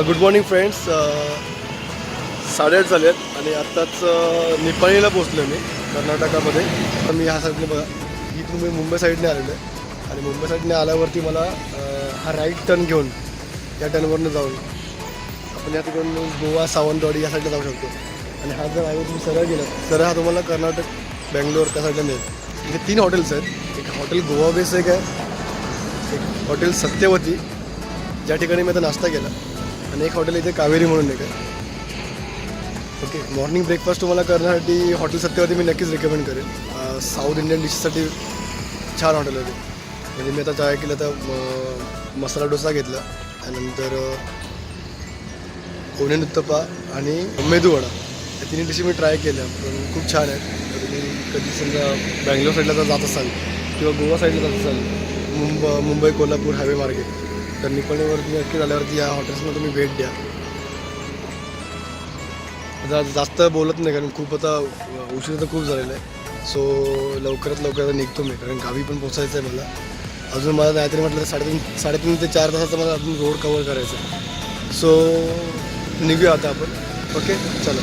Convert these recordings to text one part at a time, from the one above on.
Good morning friends. 8:30 झाले आहेत आणि आत्ताच निपाणीला पोचलो मी कर्नाटकामध्ये. तर मी ह्या साईडने बघा इथून मी मुंबई साईडने आलेलो आहे आणि मुंबई साईडने आल्यावरती मला हा राईट टर्न घेऊन या टर्नवरनं जाऊन आपण या ठिकाणी गोवा सावंतवाडी या साईडला जाऊ शकतो. आणि हा जर हायवे तुम्ही सरळ गेला सरळ हा तुम्हाला कर्नाटक बेंगलोर त्या साईडला मिळेल. इथे 3 हॉटेल्स आहेत. एक हॉटेल गोवा बेस एक आहे, एक हॉटेल सत्यवती ज्या ठिकाणी मी आता नाश्ता केला आणि एक हॉटेल इथे कावेरी म्हणून एक आहे. ओके, मॉर्निंग ब्रेकफास्ट तुम्हाला करण्यासाठी हॉटेल सत्यवती मी नक्कीच रिकमेंड करेन. साऊथ इंडियन डिशसाठी छान हॉटेल आहे. म्हणजे मी आता ट्राय केलं तर मसाला डोसा घेतला, त्यानंतर ओनियन उत्तप्पा आणि मेदूवडा या 3 डिशी मी ट्राय केल्या, पण खूप छान आहेत. तर तुम्ही कधी समजा बँगलोर साईडला जर जात असाल किंवा गोवा साईडला जात असाल मुंबई कोल्हापूर हायवे मार्गे, तर निपाणीवरती नक्की झाल्यावरती या हॉटेल्समध्ये तुम्ही भेट द्या. जास्त बोलत नाही कारण खूप आता उशीर तर खूप झालेला आहे. सो लवकरात लवकर निघतो मी, कारण गावी पण पोचायचं आहे मला. अजून मला नाहीतरी म्हटलं तर 3.5 ते 4 तासाचा मला अजून रोड कवर करायचं आहे. सो निघूया आता आपण. ओके, चला.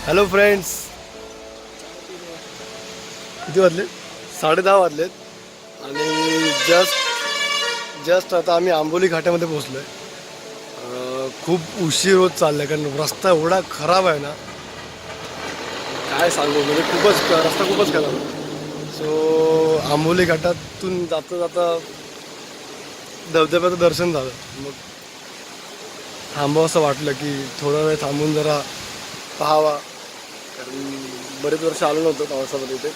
हॅलो फ्रेंड्स, किती वाजले? 10:30 वाजलेत आणि जस्ट आता आम्ही आंबोली घाटामध्ये पोचलो आहे. खूप उशीर होत चालला आहे कारण रस्ता एवढा खराब आहे ना, काय सांगू. म्हणजे रस्ता खूपच खराब आहे. सो आंबोली घाटातून जाता जाता धबधब्याचं दर्शन झालं. मग थांबावं असं वाटलं की थोडा वेळ थांबून जरा पाहावा, कारण बरेच वर्ष आलो नव्हतो पावसामध्ये इथे.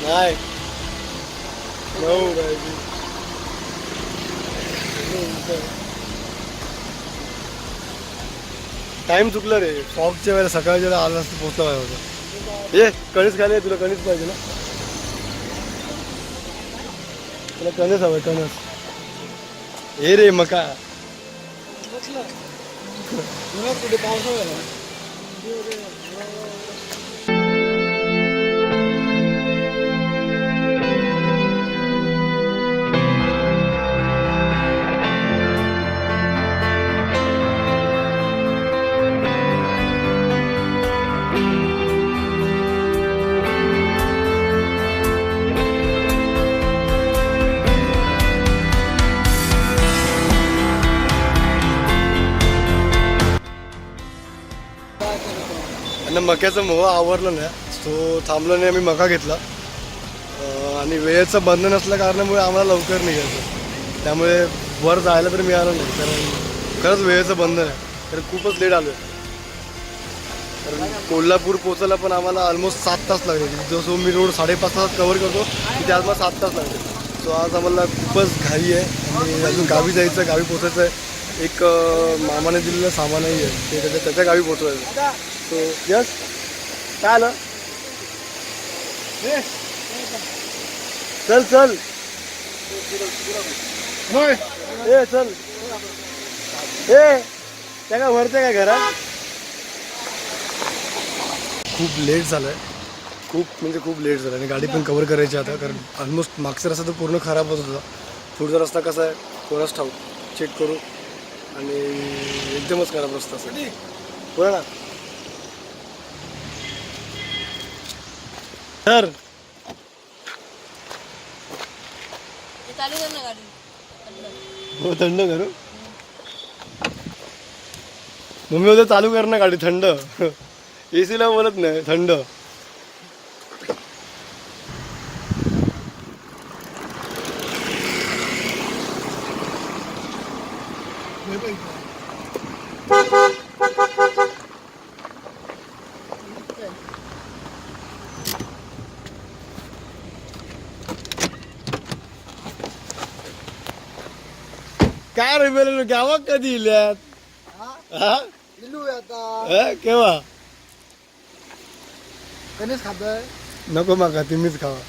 नाही टाइम चुकलं रे. फॉगच्या वेळेला सकाळच्या वेळेला आला असतं पोचला पाहिजे होता. ये कणीस खायला, तुला कणीस पाहिजे ना? तुला कणीस हवंय, कणीस. हे रे मका कुठे पावसाळा. मक्याचं मोह आवरलं नाही, सो थांबलो नाही. आम्ही मका घेतला आणि वेळेचं बंधन असल्या कारणामुळे आम्हाला लवकर निघायचं, त्यामुळे वर जायला तरी मिळालं नाही. कारण खरंच वेळेचं बंधन आहे, तर खूपच लेट आलो आहे. कारण कोल्हापूर पोचायला पण आम्हाला ऑलमोस्ट 7 तास लागले. जसं मी रोड 5.5 तासात कवर करतो तिथे आज मला 7 तास लागले. सो आज आम्हाला खूपच घाई आहे आणि अजून गावी जायचं, गावी पोचायचं आहे. एक मामाने दिलेलं सामानही आहे ते त्याच्या गावी पोचवायचं. सो यस, काय आलं? चल चल होय, ए चल. ए त्या का भरते का घरात? खूप लेट झालं आहे, खूप लेट झालं आणि गाडी पण कवर करायची आता, कारण ऑलमोस्ट मागचा रस्ता तर पूर्ण खराबच होता. पुढचा रस्ता कसा आहे कोणाच ठाऊक, चेक करू. आणि एकदमच खराब रस्ता असेल. बोला ना सर. चालू कर ना गाडी. हो थंड करू. मम्मी होते चालू कर ना गाडी थंड. AC ला बोलत नाही थंड. काय रे बेल गावात कधी इल्यात? केव्हा? गणेश खातोय. नको माका तुम्हीच खावा.